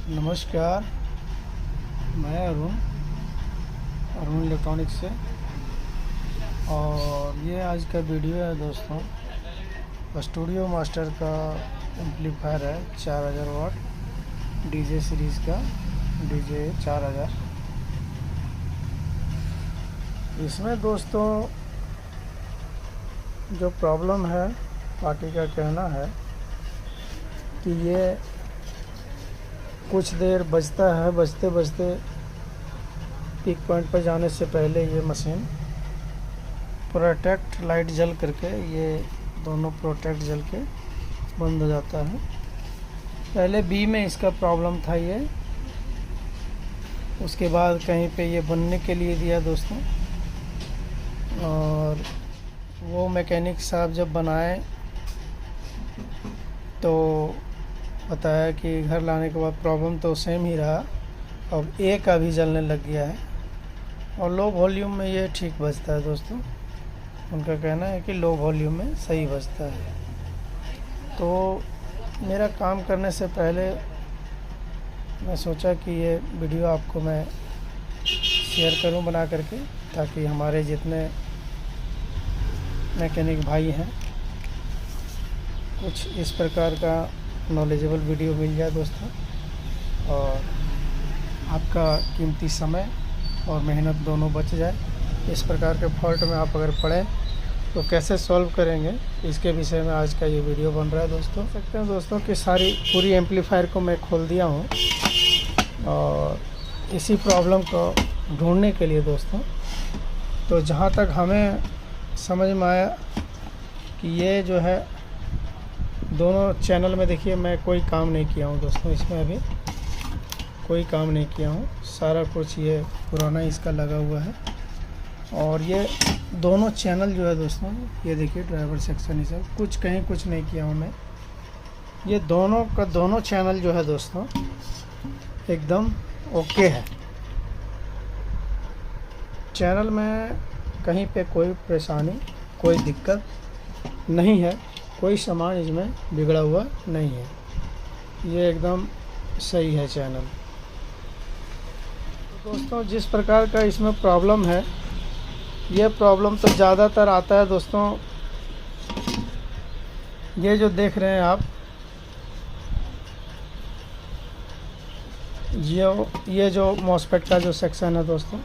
नमस्कार, मैं अरुण इलेक्ट्रॉनिक्स से। और ये आज का वीडियो है दोस्तों, स्टूडियो मास्टर का एम्पलीफायर है 4000 वाट डीजे सीरीज़ का, डीजे 4000। इसमें दोस्तों जो प्रॉब्लम है, पार्टी का कहना है कि ये कुछ देर बजता है, बजते बजते पीक पॉइंट पर जाने से पहले ये मशीन प्रोटेक्ट लाइट जल करके, ये दोनों प्रोटेक्ट जल के बंद हो जाता है। पहले बी में इसका प्रॉब्लम था ये, उसके बाद कहीं पे ये बनने के लिए दिया दोस्तों, और वो मैकेनिक साहब जब बनाए तो बताया कि घर लाने के बाद प्रॉब्लम तो सेम ही रहा, अब ए का भी जलने लग गया है और लो वॉल्यूम में ये ठीक बजता है दोस्तों। उनका कहना है कि लो वॉल्यूम में सही बजता है। तो मेरा काम करने से पहले मैं सोचा कि ये वीडियो आपको मैं शेयर करूं बना करके, ताकि हमारे जितने मैकेनिक भाई हैं कुछ इस प्रकार का नॉलेजेबल वीडियो मिल जाए दोस्तों, और आपका कीमती समय और मेहनत दोनों बच जाए। इस प्रकार के फॉल्ट में आप अगर पड़े तो कैसे सॉल्व करेंगे, इसके विषय में आज का ये वीडियो बन रहा है दोस्तों। देख सकते हैं दोस्तों कि पूरी एम्पलीफायर को मैं खोल दिया हूँ, और इसी प्रॉब्लम को ढूंढने के लिए दोस्तों, तो जहाँ तक हमें समझ में आया कि ये जो है दोनों चैनल में, देखिए मैं कोई काम नहीं किया हूँ दोस्तों, इसमें अभी कोई काम नहीं किया हूँ, सारा कुछ ये पुराना इसका लगा हुआ है। और ये दोनों चैनल जो है दोस्तों, ये देखिए ड्राइवर सेक्शन, ये सब कुछ कहीं कुछ नहीं किया हूँ मैं। ये दोनों का दोनों चैनल जो है दोस्तों एकदम ओके है, चैनल में कहीं पे कोई परेशानी, कोई दिक्कत नहीं है, कोई सामान इसमें बिगड़ा हुआ नहीं है, ये एकदम सही है चैनल। तो दोस्तों जिस प्रकार का इसमें प्रॉब्लम है, ये प्रॉब्लम तो ज़्यादातर आता है दोस्तों, ये जो देख रहे हैं आप, ये जो मॉसफेट का जो सेक्शन है दोस्तों,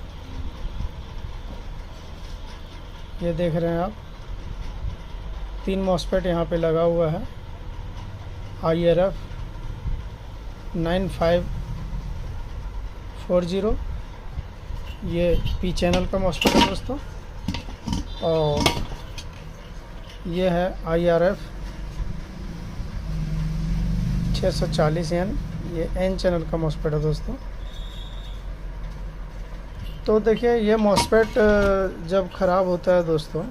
ये देख रहे हैं आप, 3 मॉसफेट यहाँ पे लगा हुआ है। IRF 9540, ये P चैनल का मॉसफेट है दोस्तों, और ये है IRF 640N, ये N चैनल का मॉसफेट है दोस्तों। तो देखिए ये मॉसफेट जब ख़राब होता है दोस्तों,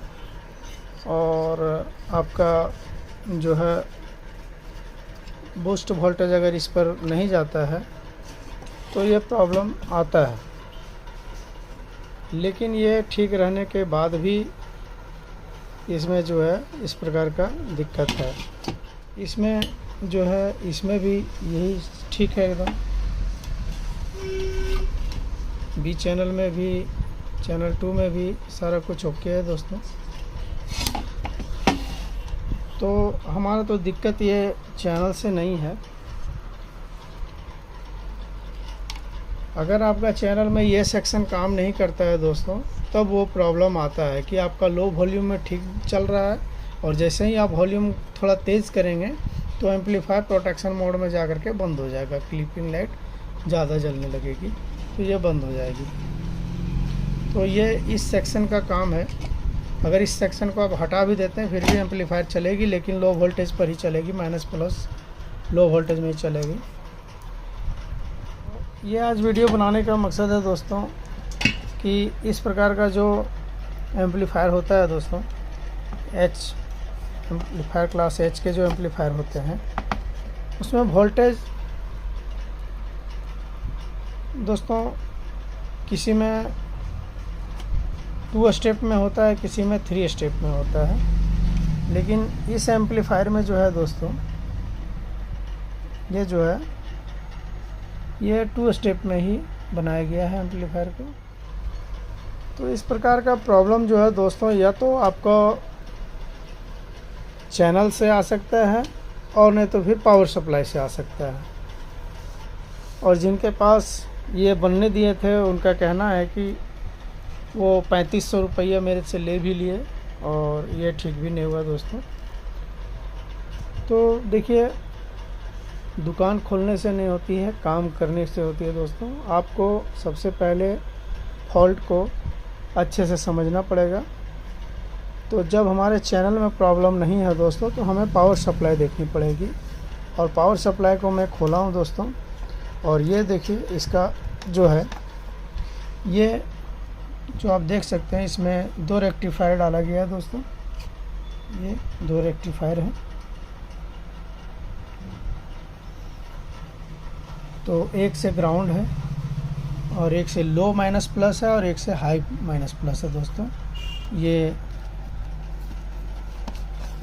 और आपका जो है बूस्ट वोल्टेज अगर इस पर नहीं जाता है तो ये प्रॉब्लम आता है। लेकिन ये ठीक रहने के बाद भी इसमें जो है इस प्रकार का दिक्कत है। इसमें जो है, इसमें भी यही ठीक है एकदम, बी चैनल में भी, चैनल 2 में भी सारा कुछ ओके है दोस्तों। तो हमारा तो दिक्कत ये चैनल से नहीं है। अगर आपका चैनल में ये सेक्शन काम नहीं करता है दोस्तों, तब वो प्रॉब्लम आता है कि आपका लो वॉल्यूम में ठीक चल रहा है, और जैसे ही आप वॉल्यूम थोड़ा तेज़ करेंगे तो एम्पलीफायर प्रोटेक्शन मोड में जा कर के बंद हो जाएगा, क्लिपिंग लाइट ज़्यादा जलने लगेगी तो ये बंद हो जाएगी। तो ये इस सेक्शन का काम है। अगर इस सेक्शन को आप हटा भी देते हैं फिर भी एम्पलीफायर चलेगी, लेकिन लो वोल्टेज पर ही चलेगी, माइनस प्लस लो वोल्टेज में ही चलेगी। ये आज वीडियो बनाने का मकसद है दोस्तों कि इस प्रकार का जो एम्पलीफायर होता है दोस्तों, H एम्पलीफायर क्लास H के जो एम्पलीफायर होते हैं, उसमें वोल्टेज दोस्तों किसी में 2 स्टेप में होता है, किसी में 3 स्टेप में होता है। लेकिन इस एम्पलीफायर में जो है दोस्तों, ये जो है ये 2 स्टेप में ही बनाया गया है एम्पलीफायर को। तो इस प्रकार का प्रॉब्लम जो है दोस्तों, या तो आपको चैनल से आ सकता है और नहीं तो फिर पावर सप्लाई से आ सकता है। और जिनके पास ये बनने दिए थे उनका कहना है कि वो 3500 रुपया मेरे से ले भी लिए और ये ठीक भी नहीं हुआ दोस्तों। तो देखिए, दुकान खोलने से नहीं होती है, काम करने से होती है दोस्तों। आपको सबसे पहले फॉल्ट को अच्छे से समझना पड़ेगा। तो जब हमारे चैनल में प्रॉब्लम नहीं है दोस्तों, तो हमें पावर सप्लाई देखनी पड़ेगी। और पावर सप्लाई को मैं खोला हूँ दोस्तों, और ये देखिए इसका जो है, ये जो आप देख सकते हैं इसमें 2 रेक्टिफायर डाला गया है दोस्तों। ये 2 रेक्टिफायर हैं। तो एक से ग्राउंड है और एक से लो माइनस प्लस है और एक से हाई माइनस प्लस है दोस्तों। ये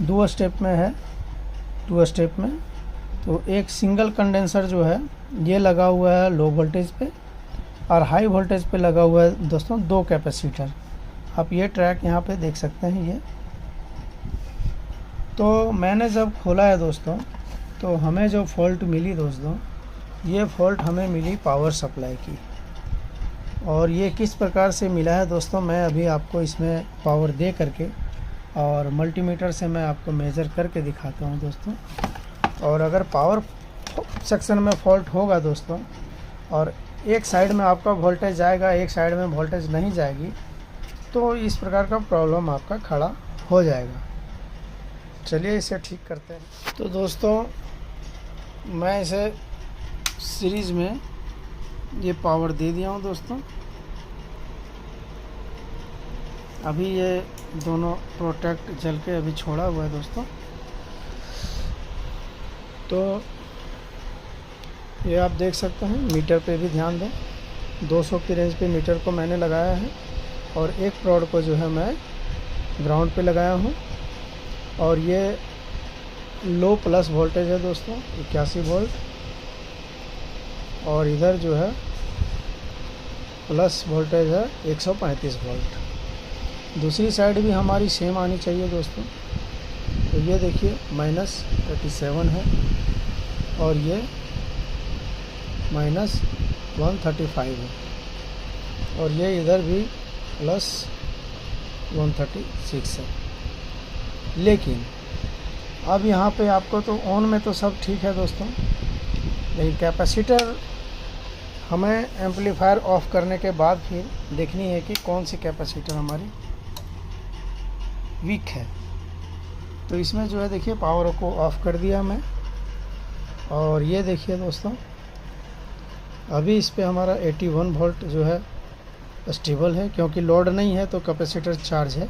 2 स्टेप में है, 2 स्टेप में। तो एक सिंगल कंडेंसर जो है ये लगा हुआ है लो वोल्टेज पे, और हाई वोल्टेज पे लगा हुआ है दोस्तों 2 कैपेसिटर। आप ये ट्रैक यहाँ पे देख सकते हैं ये। तो मैंने जब खोला है दोस्तों, तो हमें जो फॉल्ट मिली दोस्तों, ये फॉल्ट हमें मिली पावर सप्लाई की। और ये किस प्रकार से मिला है दोस्तों, मैं अभी आपको इसमें पावर दे करके और मल्टीमीटर से मैं आपको मेज़र करके दिखाता हूँ दोस्तों। और अगर पावर सेक्शन में फॉल्ट होगा दोस्तों, और एक साइड में आपका वोल्टेज जाएगा, एक साइड में वोल्टेज नहीं जाएगी, तो इस प्रकार का प्रॉब्लम आपका खड़ा हो जाएगा। चलिए इसे ठीक करते हैं। तो दोस्तों, मैं इसे सीरीज़ में ये पावर दे दिया हूँ दोस्तों। अभी ये दोनों प्रोटेक्ट जल के अभी छोड़ा हुआ है दोस्तों। तो ये आप देख सकते हैं, मीटर पे भी ध्यान दें। 200 की रेंज पे मीटर को मैंने लगाया है, और एक रॉड को जो है मैं ग्राउंड पे लगाया हूँ। और ये लो प्लस वोल्टेज है दोस्तों, 81 वोल्ट। और इधर जो है प्लस वोल्टेज है 135 वोल्ट। दूसरी साइड भी हमारी सेम आनी चाहिए दोस्तों। तो ये देखिए -87 है, और ये -135 है, और ये इधर भी +136 है। लेकिन अब यहाँ पे आपको तो ऑन में तो सब ठीक है दोस्तों, लेकिन कैपेसिटर हमें एम्पलीफायर ऑफ करने के बाद फिर देखनी है कि कौन सी कैपेसिटर हमारी वीक है। तो इसमें जो है देखिए, पावर को ऑफ कर दिया मैं, और ये देखिए दोस्तों, अभी इस पे हमारा 81 वोल्ट जो है स्टेबल है, क्योंकि लोड नहीं है तो कैपेसिटर चार्ज है।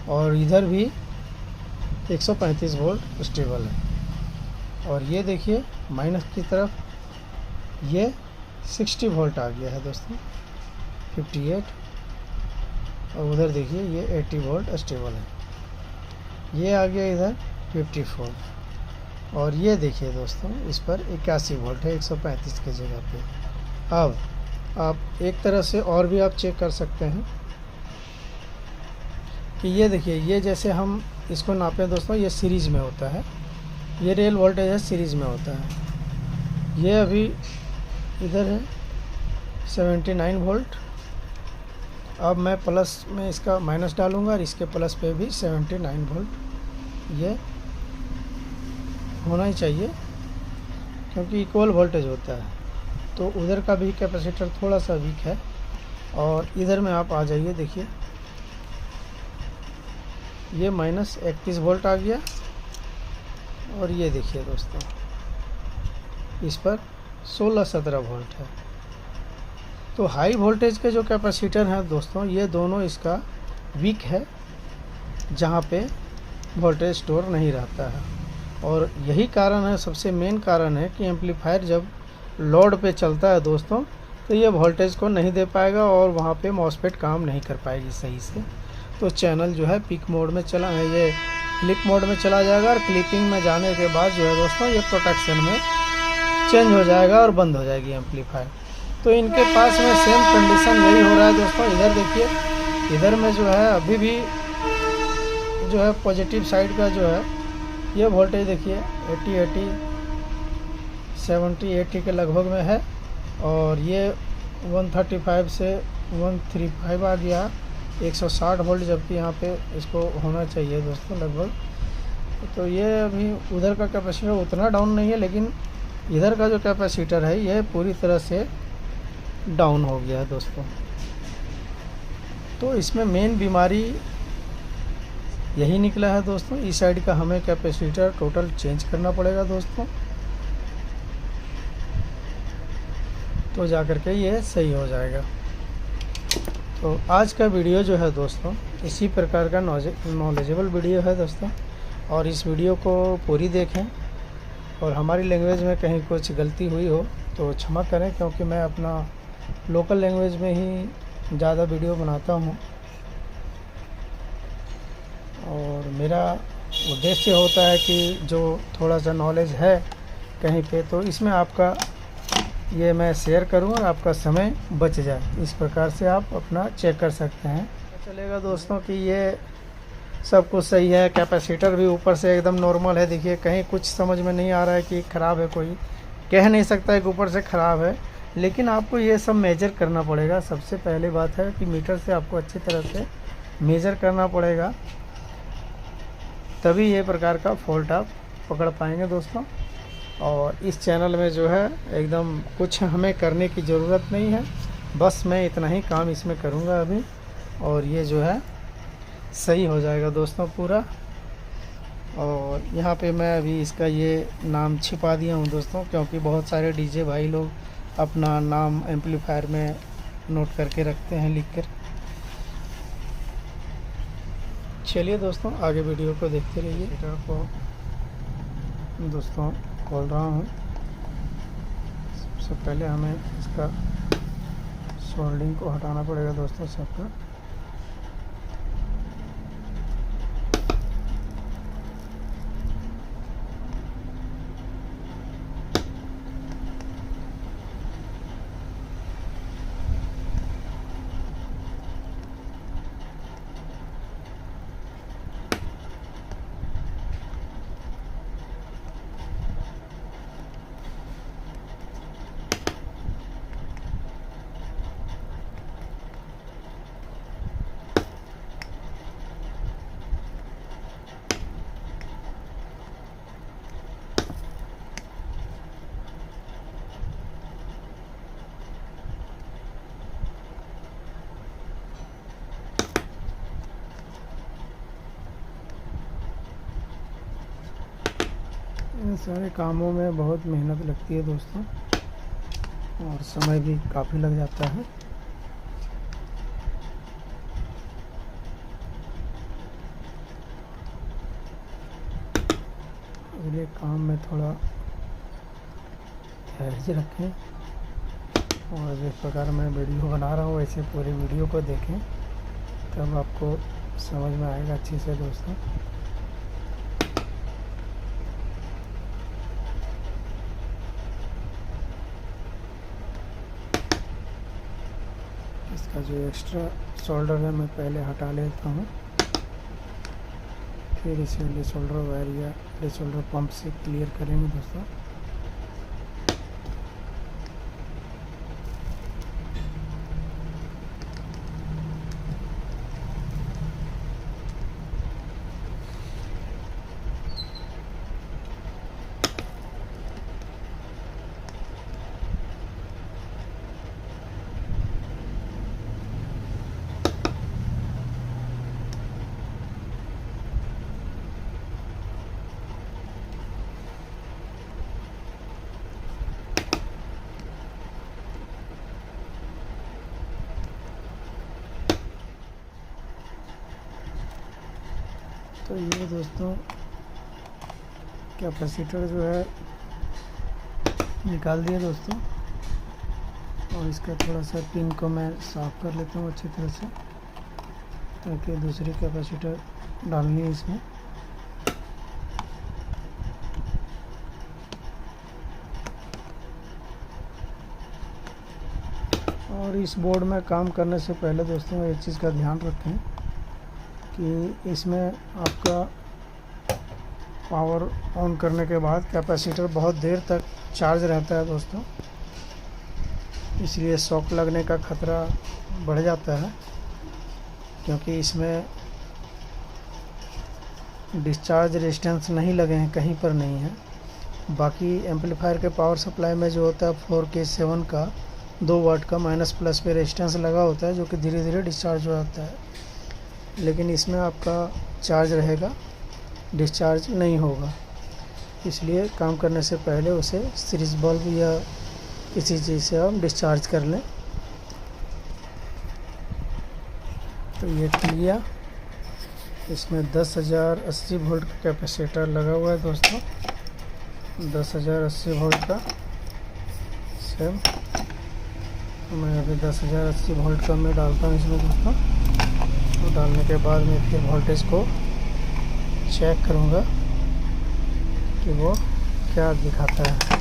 और इधर भी 135 वोल्ट स्टेबल है। और ये देखिए माइनस की तरफ ये 60 वोल्ट आ गया है दोस्तों, 58। और उधर देखिए ये 80 वोल्ट स्टेबल है। ये आ गया इधर 54। और ये देखिए दोस्तों, इस पर 81 वोल्ट है 135 की जगह पे। अब आप एक तरह से और भी आप चेक कर सकते हैं कि ये देखिए, ये जैसे हम इसको नापें दोस्तों, ये सीरीज़ में होता है, ये रियल वोल्टेज है सीरीज़ में होता है। ये अभी इधर है 79 वोल्ट। अब मैं प्लस में इसका माइनस डालूंगा और इसके प्लस पे भी 79 वोल्ट ये होना ही चाहिए, क्योंकि इक्वल वोल्टेज होता है। तो उधर का भी कैपेसिटर थोड़ा सा वीक है। और इधर में आप आ जाइए, देखिए ये -31 वोल्ट आ गया। और ये देखिए दोस्तों, इस पर 16-17 वोल्ट है। तो हाई वोल्टेज के जो कैपेसिटर हैं दोस्तों, ये दोनों इसका वीक है, जहाँ पे वोल्टेज स्टोर नहीं रहता है। और यही कारण है, सबसे मेन कारण है कि एम्पलीफायर जब लोड पे चलता है दोस्तों, तो ये वोल्टेज को नहीं दे पाएगा और वहाँ पे मॉसफेट काम नहीं कर पाएगी सही से। तो चैनल जो है पिक मोड में चला है, ये क्लिप मोड में चला जाएगा, और क्लिपिंग में जाने के बाद जो है दोस्तों, ये प्रोटेक्शन में चेंज हो जाएगा और बंद हो जाएगी एम्पलीफायर। तो इनके पास में सेम कंडीशन यही हो रहा है दोस्तों। इधर देखिए, इधर में जो है अभी भी जो है पॉजिटिव साइड का जो है ये वोल्टेज देखिए 70 के लगभग में है, और ये 135 से 135 आ गया 160 वोल्ट, जबकि यहाँ पे इसको होना चाहिए दोस्तों लगभग। तो ये अभी उधर का कैपेसिटर उतना डाउन नहीं है, लेकिन इधर का जो कैपेसिटर है ये पूरी तरह से डाउन हो गया है दोस्तों। तो इसमें मेन बीमारी यही निकला है दोस्तों। इस साइड का हमें कैपेसिटर टोटल चेंज करना पड़ेगा दोस्तों, तो जा कर के ये सही हो जाएगा। तो आज का वीडियो जो है दोस्तों इसी प्रकार का नॉलेजेबल वीडियो है दोस्तों, और इस वीडियो को पूरी देखें, और हमारी लैंग्वेज में कहीं कुछ गलती हुई हो तो क्षमा करें, क्योंकि मैं अपना लोकल लैंग्वेज में ही ज़्यादा वीडियो बनाता हूँ, और मेरा उद्देश्य होता है कि जो थोड़ा सा नॉलेज है कहीं पे, तो इसमें आपका ये मैं शेयर करूं और आपका समय बच जाए। इस प्रकार से आप अपना चेक कर सकते हैं। चलेगा दोस्तों कि ये सब कुछ सही है, कैपेसिटर भी ऊपर से एकदम नॉर्मल है। देखिए कहीं कुछ समझ में नहीं आ रहा है कि ख़राब है, कोई कह नहीं सकता है कि ऊपर से ख़राब है, लेकिन आपको ये सब मेजर करना पड़ेगा। सबसे पहली बात है कि मीटर से आपको अच्छी तरह से मेजर करना पड़ेगा, तभी ये प्रकार का फॉल्ट आप पकड़ पाएंगे दोस्तों। और इस चैनल में जो है एकदम कुछ हमें करने की ज़रूरत नहीं है, बस मैं इतना ही काम इसमें करूँगा अभी, और ये जो है सही हो जाएगा दोस्तों पूरा। और यहाँ पे मैं अभी इसका ये नाम छिपा दिया हूँ दोस्तों, क्योंकि बहुत सारे डीजे भाई लोग अपना नाम एम्पलीफायर में नोट करके रखते हैं लिख कर। चलिए दोस्तों आगे वीडियो को देखते रहिए। मीटर को दोस्तों खोल रहा हूँ। सबसे पहले हमें इसका सोल्डिंग को हटाना पड़ेगा दोस्तों सबका। इन सारे कामों में बहुत मेहनत लगती है दोस्तों, और समय भी काफ़ी लग जाता है। अगले काम में थोड़ा धैर्य रखें, और जिस प्रकार मैं वीडियो बना रहा हूँ वैसे पूरी वीडियो को देखें, तब आपको समझ में आएगा अच्छे से दोस्तों। इसका जो एक्स्ट्रा सोल्डर है मैं पहले हटा लेता हूँ, फिर इसे डिसोल्डर वायर या डिसोल्डर पंप से क्लियर करेंगे दोस्तों। तो ये दोस्तों कैपेसिटर जो है निकाल दिया दोस्तों, और इसका थोड़ा सा पिन को मैं साफ़ कर लेता हूँ अच्छी तरह से, ताकि दूसरी कैपेसिटर डालनी है इसमें। और इस बोर्ड में काम करने से पहले दोस्तों एक चीज़ का ध्यान रखें कि इसमें आपका पावर ऑन करने के बाद कैपेसिटर बहुत देर तक चार्ज रहता है दोस्तों, इसलिए शॉक लगने का ख़तरा बढ़ जाता है, क्योंकि इसमें डिस्चार्ज रेजिस्टेंस नहीं लगे हैं, कहीं पर नहीं है। बाकी एम्पलीफायर के पावर सप्लाई में जो होता है 4K7 का 2 वाट का माइनस प्लस पे रेजिस्टेंस लगा होता है, जो कि धीरे धीरे डिस्चार्ज हो जाता है, लेकिन इसमें आपका चार्ज रहेगा, डिस्चार्ज नहीं होगा। इसलिए काम करने से पहले उसे सीरीज बल्ब या किसी चीज़ से आप डिस्चार्ज कर लें। तो ये लिया, इसमें 10,080 वोल्ट का कैपेसिटर लगा हुआ है दोस्तों, 10,080 वोल्ट का सेम। मैं अभी 10,080 वोल्ट का मैं डालता हूँ इसमें दोस्तों। तो डालने के बाद मैं फिर वोल्टेज को चेक करूँगा कि वो क्या दिखाता है।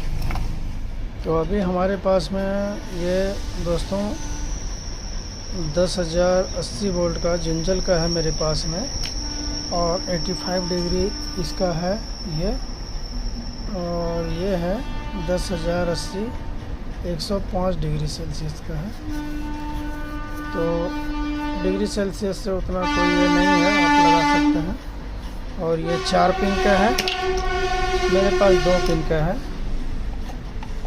तो अभी हमारे पास में ये दोस्तों 10,080 वोल्ट का जिंजल का है मेरे पास में, और 85 डिग्री इसका है ये, और ये है 10,080 105 डिग्री सेल्सियस का है। तो डिग्री सेल्सियस से उतना कोई ये नहीं है, आप लगा सकते हैं। और ये 4 पिन का है, मेरे पास 2 पिन का है।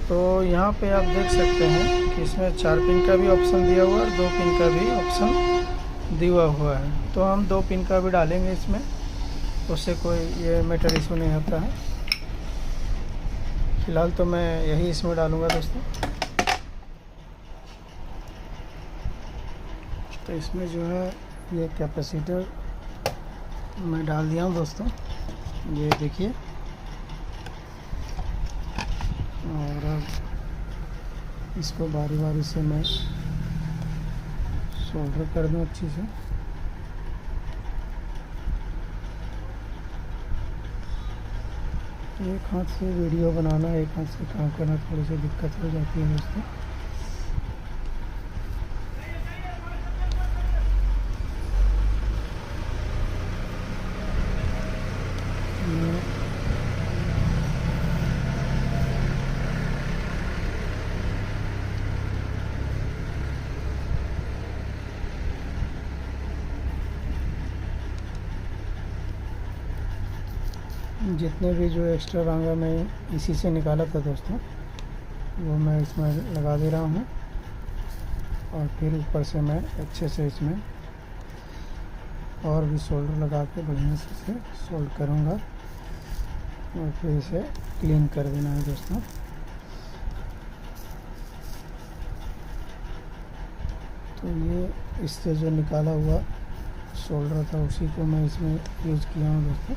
तो यहाँ पे आप देख सकते हैं कि इसमें 4 पिन का भी ऑप्शन दिया हुआ है और 2 पिन का भी ऑप्शन दिया हुआ है। तो हम 2 पिन का भी डालेंगे इसमें, उससे कोई ये मैटर इशू नहीं होता है। फ़िलहाल तो मैं यही इसमें डालूँगा दोस्तों। तो इसमें जो है ये कैपेसिटर मैं डाल दिया हूँ दोस्तों, ये देखिए। और अब इसको बारी बारी से मैं सोल्डर कर दूँ अच्छी से। एक हाथ से वीडियो बनाना, एक हाथ से काम करना थोड़ी सी दिक्कत हो जाती है दोस्तों। जितने भी जो एक्स्ट्रा रांगा मैं इसी से निकाला था दोस्तों, वो मैं इसमें लगा दे रहा हूँ। और फिर ऊपर से मैं अच्छे से इसमें और भी सोल्डर लगा के बढ़िया से सोल्ड करूँगा, और फिर इसे क्लीन कर देना है दोस्तों। तो ये इससे जो निकाला हुआ सोल्डर था उसी को मैं इसमें यूज़ किया हूँ दोस्तों।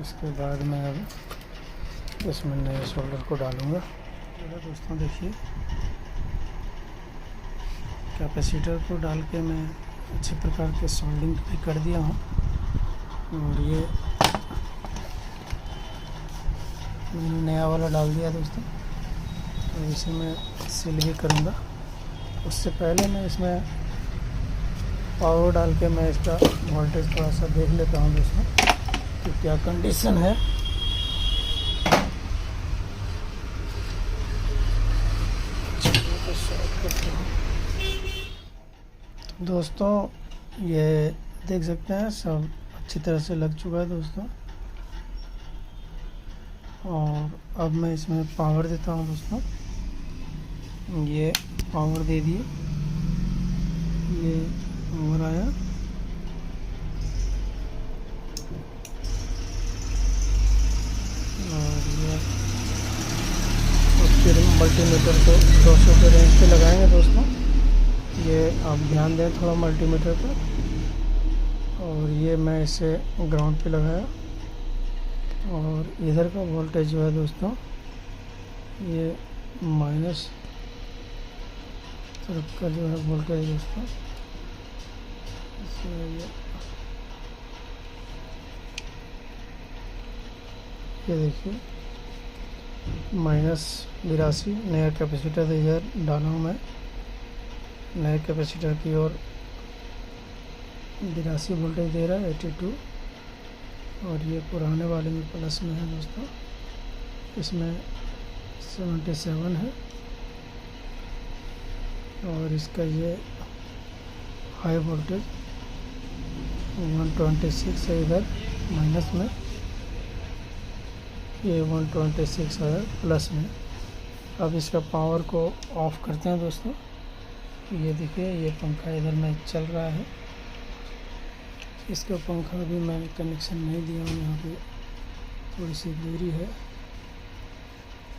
इसके बाद मैं अब इसमें नए सोल्डर को डालूँगा। दोस्तों देखिए, कैपेसिटर को डाल के मैं अच्छे प्रकार के सोल्डिंग भी कर दिया हूँ। और ये मैंने नया वाला डाल दिया दोस्तों, तो इसे मैं सील भी करूँगा। उससे पहले मैं इसमें पावर डाल के मैं इसका वोल्टेज थोड़ा सा देख लेता हूँ दोस्तों कि क्या कंडीशन है। दोस्तों ये देख सकते हैं सब अच्छी तरह से लग चुका है दोस्तों। और अब मैं इसमें पावर देता हूँ दोस्तों। ये पावर दे दिए, ये पावर आया। और ये फिर मल्टीमीटर को 200 के रेंज पे लगाएंगे दोस्तों। ये आप ध्यान दें थोड़ा मल्टीमीटर पर। और ये मैं इसे ग्राउंड पे लगाया, और इधर का वोल्टेज जो है दोस्तों ये माइनस तरफ का जो है वोल्टेज दोस्तों, ये ये देखिए -82 नया कैपेसिटर इधर डाला हूँ मैं, नए कैपेसिटर की ओर 82 वोल्टेज दे रहा है 82, और ये पुराने वाले में प्लस में है दोस्तों, इसमें 77 है, और इसका ये हाई वोल्टेज 126 है इधर माइनस में, ये 126 है प्लस में। अब इसका पावर को ऑफ करते हैं दोस्तों। ये देखिए ये पंखा इधर में चल रहा है, इसका पंखा भी मैं कनेक्शन नहीं दिया हूँ, यहाँ पे थोड़ी सी दूरी है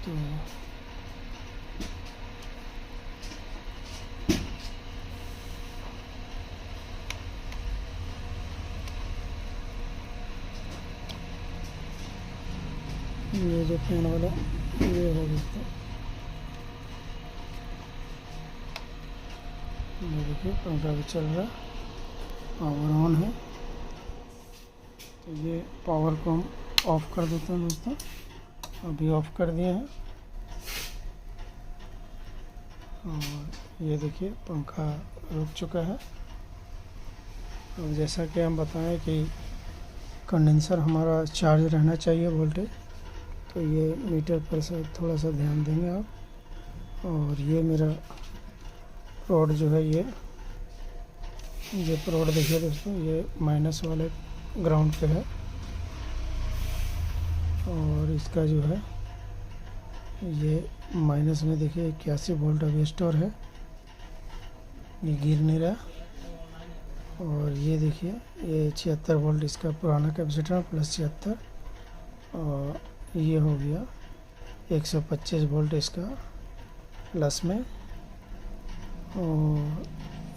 तो ये जो फैन वाला ये हो गया, ये देखिए पंखा भी चल रहा, पावर ऑन है। तो ये पावर को हम ऑफ कर देते हैं दोस्तों, अभी ऑफ कर दिए हैं। और ये देखिए पंखा रुक चुका है। अब जैसा कि हम बताएं कि कंडेंसर हमारा चार्ज रहना चाहिए वोल्टेज, तो ये मीटर पर से थोड़ा सा ध्यान देंगे आप। और ये मेरा प्रोड जो है ये प्रोड देखिए दोस्तों, ये माइनस वाले ग्राउंड पे है, और इसका जो है ये माइनस में देखिए 81 वोल्ट अभी स्टोर है, ये गिर नहीं रहा। और ये देखिए ये 76 वोल्ट इसका पुराना कैपेसिटर प्लस 76, और ये हो गया 125 वोल्ट इसका प्लस में, और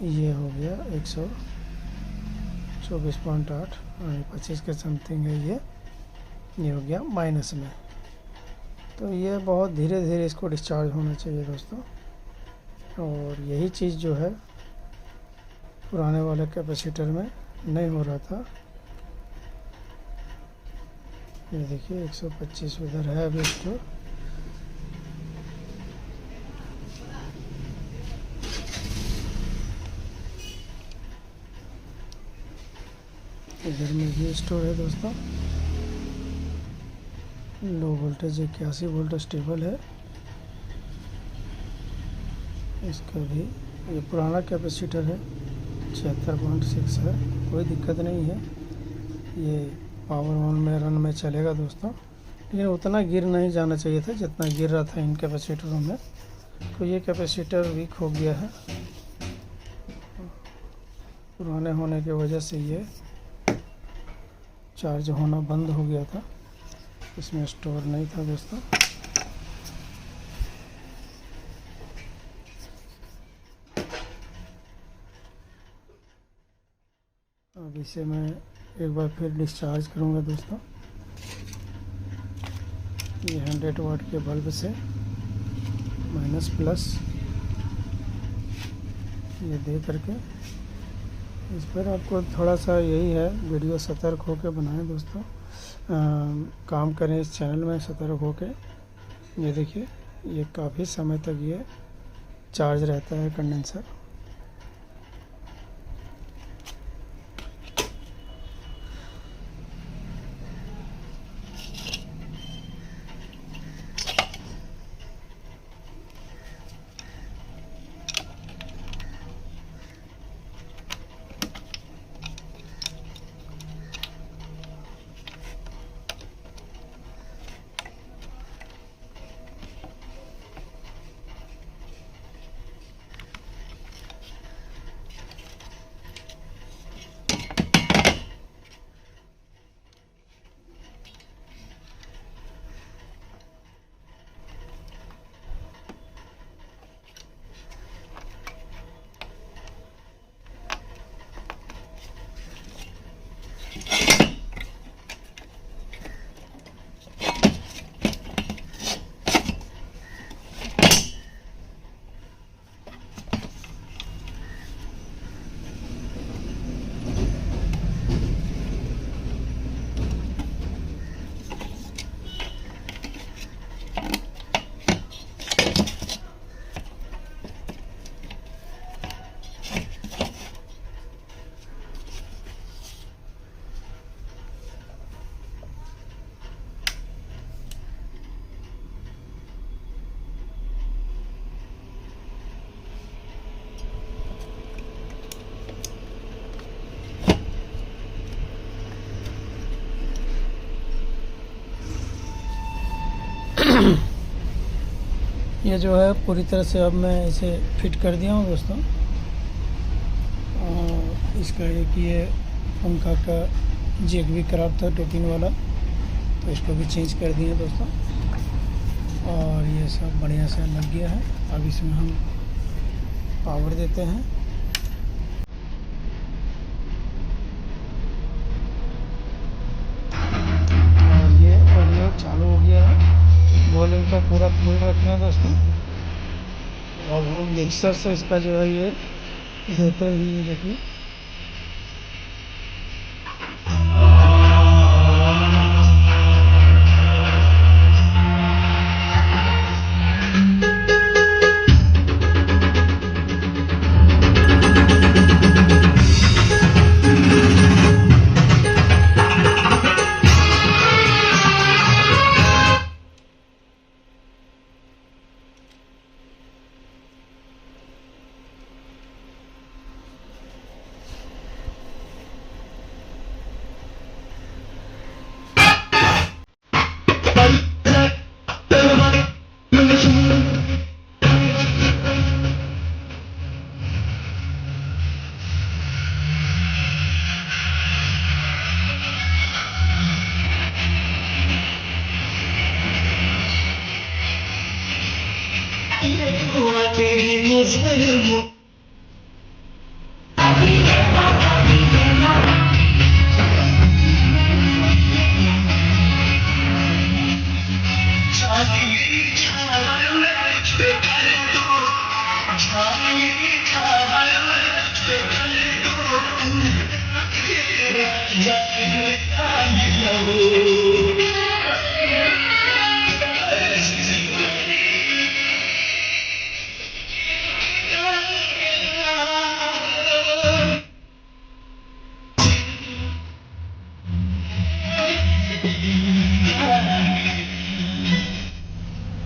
ये हो गया 124.8 और 25 के समथिंग है ये हो गया माइनस में। तो ये बहुत धीरे धीरे इसको डिस्चार्ज होना चाहिए दोस्तों, और यही चीज़ जो है पुराने वाले कैपेसिटर में नहीं हो रहा था। ये देखिए 125 उधर है अभी स्टोर, इधर में भी स्टोर है दोस्तों। लो वोल्टेज 81 वोल्ट स्टेबल है इसका भी। ये पुराना कैपेसिटर है 76.6 है, कोई दिक्कत नहीं है, ये पावर ऑन में रन में चलेगा दोस्तों। लेकिन उतना गिर नहीं जाना चाहिए था जितना गिर रहा था इन कैपेसिटरों में। तो ये कैपेसिटर वीक हो गया है, पुराने होने की वजह से ये चार्ज होना बंद हो गया था, इसमें स्टोर नहीं था दोस्तों। अब इसे मैं एक बार फिर डिस्चार्ज करूंगा दोस्तों, ये 100 वाट के बल्ब से माइनस प्लस ये दे करके। इस पर आपको थोड़ा सा यही है, वीडियो सतर्क होकर बनाएं दोस्तों, काम करें इस चैनल में सतर्क होकर। ये देखिए ये काफ़ी समय तक ये चार्ज रहता है कंडेंसर। ये जो है पूरी तरह से अब मैं इसे फिट कर दिया हूँ दोस्तों। और इसका एक ये पंखा का जैक भी ख़राब था 2 पिन वाला, तो इसको भी चेंज कर दिए दोस्तों। और ये सब बढ़िया से लग गया है। अब इसमें हम पावर देते हैं। और ये ऑडियो चालू हो गया है। वॉल्यूम का पूरा फुल रखना है दोस्तों। और वो मिक्सर से इसका जो है ये देते ही देखिए।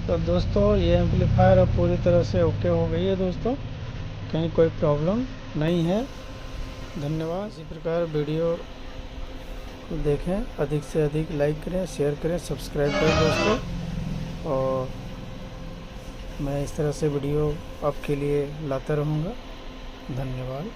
तो दोस्तों ये एम्पलीफायर अब पूरी तरह से ओके हो गई है दोस्तों, कहीं कोई प्रॉब्लम नहीं है। धन्यवाद। इसी प्रकार वीडियो को देखें, अधिक से अधिक लाइक करें, शेयर करें, सब्सक्राइब करें दोस्तों। और मैं इस तरह से वीडियो आपके लिए लाता रहूँगा। धन्यवाद।